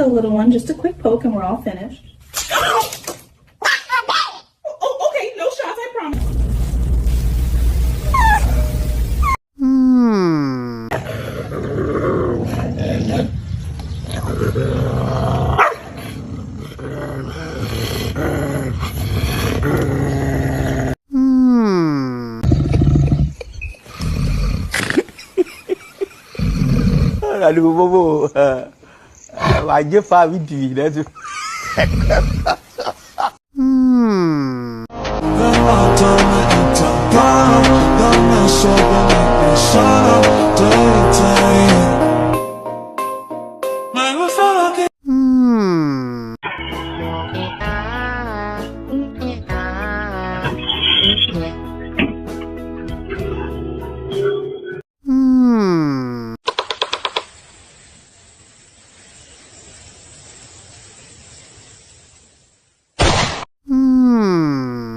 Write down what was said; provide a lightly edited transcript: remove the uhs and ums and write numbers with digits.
go, little one. Just a quick poke and we're all finished. Oh, okay. No shots, I promise. Aduh, bobo. Wajib Pak Widi dah tu.